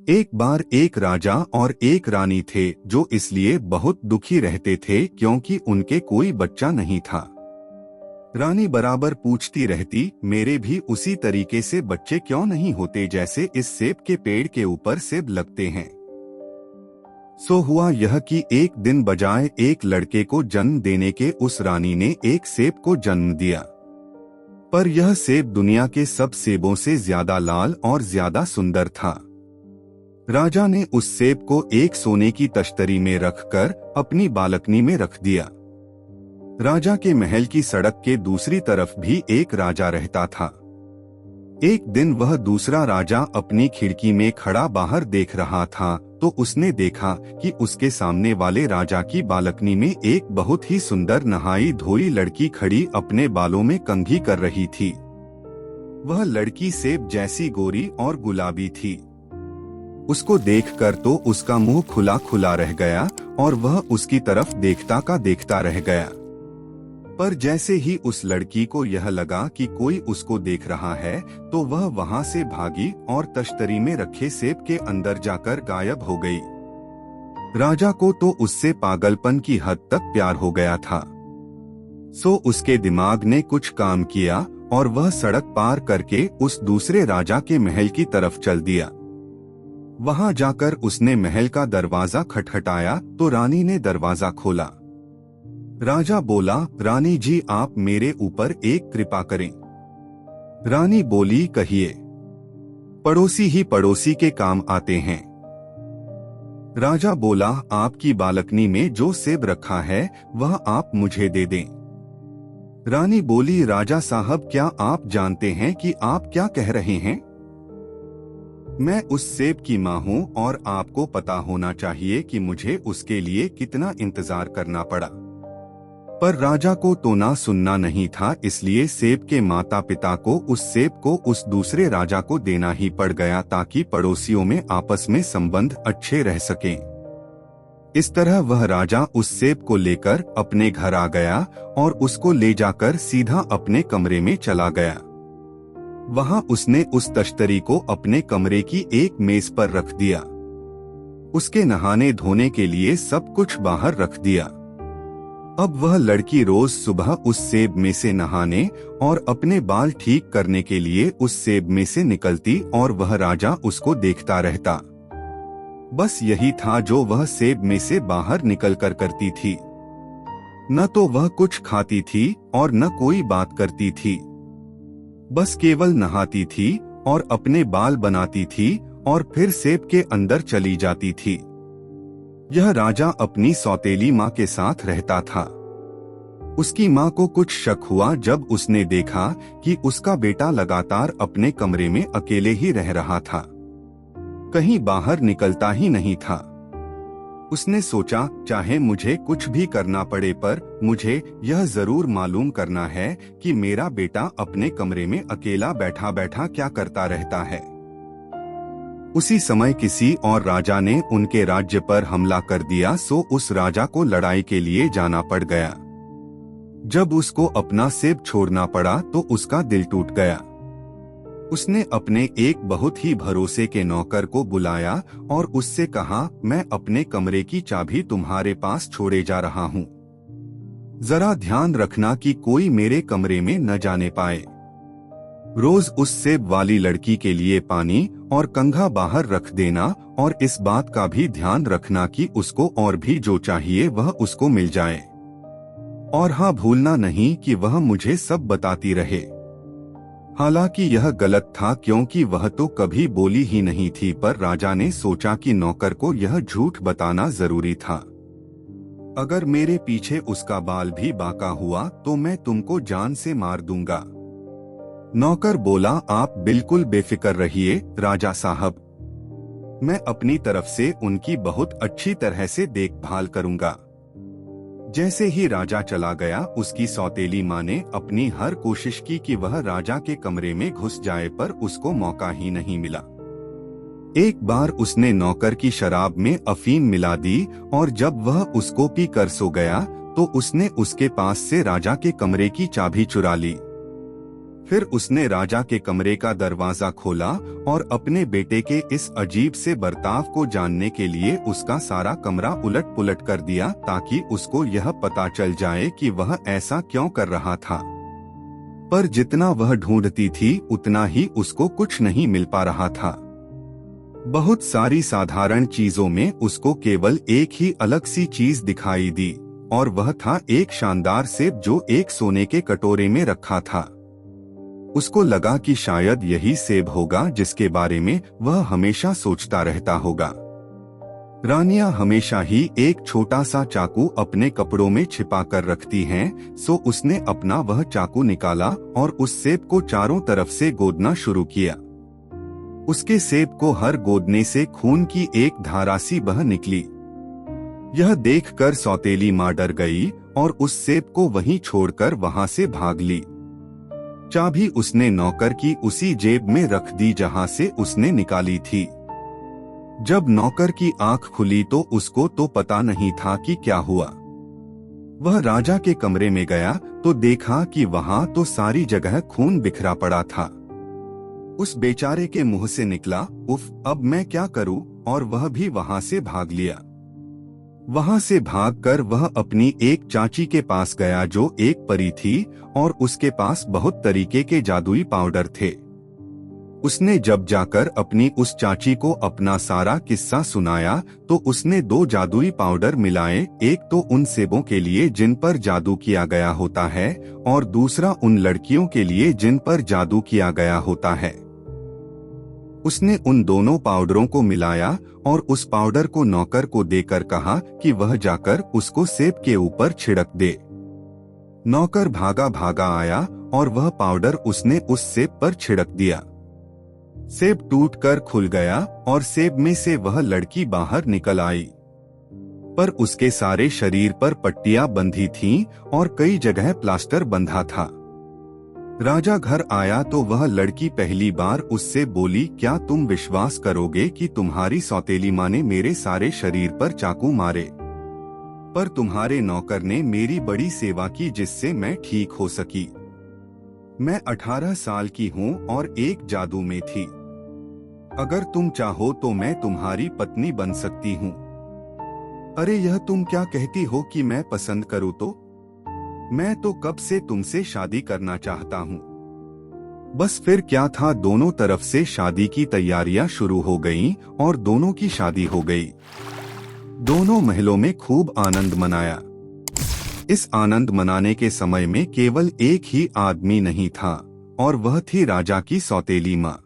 एक बार एक राजा और एक रानी थे जो इसलिए बहुत दुखी रहते थे क्योंकि उनके कोई बच्चा नहीं था। रानी बराबर पूछती रहती, मेरे भी उसी तरीके से बच्चे क्यों नहीं होते जैसे इस सेब के पेड़ के ऊपर सेब लगते हैं। सो हुआ यह कि एक दिन बजाय एक लड़के को जन्म देने के उस रानी ने एक सेब को जन्म दिया। पर यह सेब दुनिया के सब सेबों से ज्यादा लाल और ज्यादा सुंदर था। राजा ने उस सेब को एक सोने की तश्तरी में रखकर अपनी बालकनी में रख दिया। राजा के महल की सड़क के दूसरी तरफ भी एक राजा रहता था। एक दिन वह दूसरा राजा अपनी खिड़की में खड़ा बाहर देख रहा था तो उसने देखा कि उसके सामने वाले राजा की बालकनी में एक बहुत ही सुंदर नहाई धोई लड़की खड़ी अपने बालों में कंघी कर रही थी। वह लड़की सेब जैसी गोरी और गुलाबी थी। उसको देखकर तो उसका मुंह खुला खुला रह गया और वह उसकी तरफ देखता का देखता रह गया। पर जैसे ही उस लड़की को यह लगा कि कोई उसको देख रहा है तो वह वहां से भागी और तश्तरी में रखे सेब के अंदर जाकर गायब हो गई। राजा को तो उससे पागलपन की हद तक प्यार हो गया था। सो उसके दिमाग ने कुछ काम किया और वह सड़क पार करके उस दूसरे राजा के महल की तरफ चल दिया। वहां जाकर उसने महल का दरवाजा खटखटाया तो रानी ने दरवाजा खोला। राजा बोला, रानी जी आप मेरे ऊपर एक कृपा करें। रानी बोली, कहिए। पड़ोसी ही पड़ोसी के काम आते हैं। राजा बोला, आपकी बालकनी में जो सेब रखा है वह आप मुझे दे दें। रानी बोली, राजा साहब क्या आप जानते हैं कि आप क्या कह रहे हैं? मैं उस सेब की माँ हूँ और आपको पता होना चाहिए कि मुझे उसके लिए कितना इंतजार करना पड़ा। पर राजा को तो ना सुनना नहीं था, इसलिए सेब के माता पिता को उस सेब को उस दूसरे राजा को देना ही पड़ गया ताकि पड़ोसियों में आपस में संबंध अच्छे रह सकें। इस तरह वह राजा उस सेब को लेकर अपने घर आ गया और उसको ले जाकर सीधा अपने कमरे में चला गया। वहां उसने उस तश्तरी को अपने कमरे की एक मेज पर रख दिया। उसके नहाने धोने के लिए सब कुछ बाहर रख दिया। अब वह लड़की रोज सुबह उस सेब में से नहाने और अपने बाल ठीक करने के लिए उस सेब में से निकलती और वह राजा उसको देखता रहता। बस यही था जो वह सेब में से बाहर निकल कर करती थी। न तो वह कुछ खाती थी और न कोई बात करती थी। बस केवल नहाती थी और अपने बाल बनाती थी और फिर सेब के अंदर चली जाती थी। यह राजा अपनी सौतेली माँ के साथ रहता था। उसकी माँ को कुछ शक हुआ जब उसने देखा कि उसका बेटा लगातार अपने कमरे में अकेले ही रह रहा था, कहीं बाहर निकलता ही नहीं था। उसने सोचा, चाहे मुझे कुछ भी करना पड़े पर मुझे यह जरूर मालूम करना है कि मेरा बेटा अपने कमरे में अकेला बैठा बैठा क्या करता रहता है। उसी समय किसी और राजा ने उनके राज्य पर हमला कर दिया, सो उस राजा को लड़ाई के लिए जाना पड़ गया। जब उसको अपना सेब छोड़ना पड़ा तो उसका दिल टूट गया। उसने अपने एक बहुत ही भरोसे के नौकर को बुलाया और उससे कहा, मैं अपने कमरे की चाबी तुम्हारे पास छोड़े जा रहा हूँ। जरा ध्यान रखना कि कोई मेरे कमरे में न जाने पाए। रोज उस सेब वाली लड़की के लिए पानी और कंघा बाहर रख देना और इस बात का भी ध्यान रखना कि उसको और भी जो चाहिए वह उसको मिल जाए। और हाँ, भूलना नहीं कि वह मुझे सब बताती रहे। हालांकि यह गलत था क्योंकि वह तो कभी बोली ही नहीं थी, पर राजा ने सोचा कि नौकर को यह झूठ बताना जरूरी था। अगर मेरे पीछे उसका बाल भी बांका हुआ तो मैं तुमको जान से मार दूंगा। नौकर बोला, आप बिल्कुल बेफिक्र रहिए राजा साहब, मैं अपनी तरफ से उनकी बहुत अच्छी तरह से देखभाल करूंगा। जैसे ही राजा चला गया, उसकी सौतेली माँ ने अपनी हर कोशिश की कि वह राजा के कमरे में घुस जाए, पर उसको मौका ही नहीं मिला। एक बार उसने नौकर की शराब में अफीम मिला दी और जब वह उसको पी कर सो गया तो उसने उसके पास से राजा के कमरे की चाबी चुरा ली। फिर उसने राजा के कमरे का दरवाजा खोला और अपने बेटे के इस अजीब से बर्ताव को जानने के लिए उसका सारा कमरा उलट पुलट कर दिया, ताकि उसको यह पता चल जाए कि वह ऐसा क्यों कर रहा था। पर जितना वह ढूंढती थी उतना ही उसको कुछ नहीं मिल पा रहा था। बहुत सारी साधारण चीजों में उसको केवल एक ही अलग सी चीज दिखाई दी, और वह था एक शानदार सेब जो एक सोने के कटोरे में रखा था। उसको लगा कि शायद यही सेब होगा जिसके बारे में वह हमेशा सोचता रहता होगा। रानियां हमेशा ही एक छोटा सा चाकू अपने कपड़ों में छिपा कर रखती हैं, सो उसने अपना वह चाकू निकाला और उस सेब को चारों तरफ से गोदना शुरू किया। उसके सेब को हर गोदने से खून की एक धारा सी बह निकली। यह देखकर सौतेली माँ डर गई और उस सेब को वहीं छोड़कर वहां से भाग ली। चाबी उसने नौकर की उसी जेब में रख दी जहां से उसने निकाली थी। जब नौकर की आंख खुली तो उसको तो पता नहीं था कि क्या हुआ। वह राजा के कमरे में गया तो देखा कि वहां तो सारी जगह खून बिखरा पड़ा था। उस बेचारे के मुंह से निकला, उफ, अब मैं क्या करूं, और वह भी वहां से भाग लिया। वहां से भागकर वह अपनी एक चाची के पास गया जो एक परी थी और उसके पास बहुत तरीके के जादुई पाउडर थे। उसने जब जाकर अपनी उस चाची को अपना सारा किस्सा सुनाया तो उसने 2 जादुई पाउडर मिलाए, एक तो उन सेबों के लिए जिन पर जादू किया गया होता है और दूसरा उन लड़कियों के लिए जिन पर जादू किया गया होता है। उसने उन दोनों पाउडरों को मिलाया और उस पाउडर को नौकर को देकर कहा कि वह जाकर उसको सेब के ऊपर छिड़क दे। नौकर भागा भागा आया और वह पाउडर उसने उस सेब पर छिड़क दिया। सेब टूटकर खुल गया और सेब में से वह लड़की बाहर निकल आई, पर उसके सारे शरीर पर पट्टियां बंधी थीं और कई जगह प्लास्टर बंधा था। राजा घर आया तो वह लड़की पहली बार उससे बोली, क्या तुम विश्वास करोगे कि तुम्हारी सौतेली माँ ने मेरे सारे शरीर पर चाकू मारे, पर तुम्हारे नौकर ने मेरी बड़ी सेवा की जिससे मैं ठीक हो सकी। मैं 18 साल की हूँ और एक जादू में थी। अगर तुम चाहो तो मैं तुम्हारी पत्नी बन सकती हूँ। अरे यह तुम क्या कहती हो कि मैं पसंद करूँ तो? मैं तो कब से तुमसे शादी करना चाहता हूँ। बस फिर क्या था, दोनों तरफ से शादी की तैयारियां शुरू हो गईं और दोनों की शादी हो गई। दोनों महलों में खूब आनंद मनाया। इस आनंद मनाने के समय में केवल एक ही आदमी नहीं था और वह थी राजा की सौतेली माँ।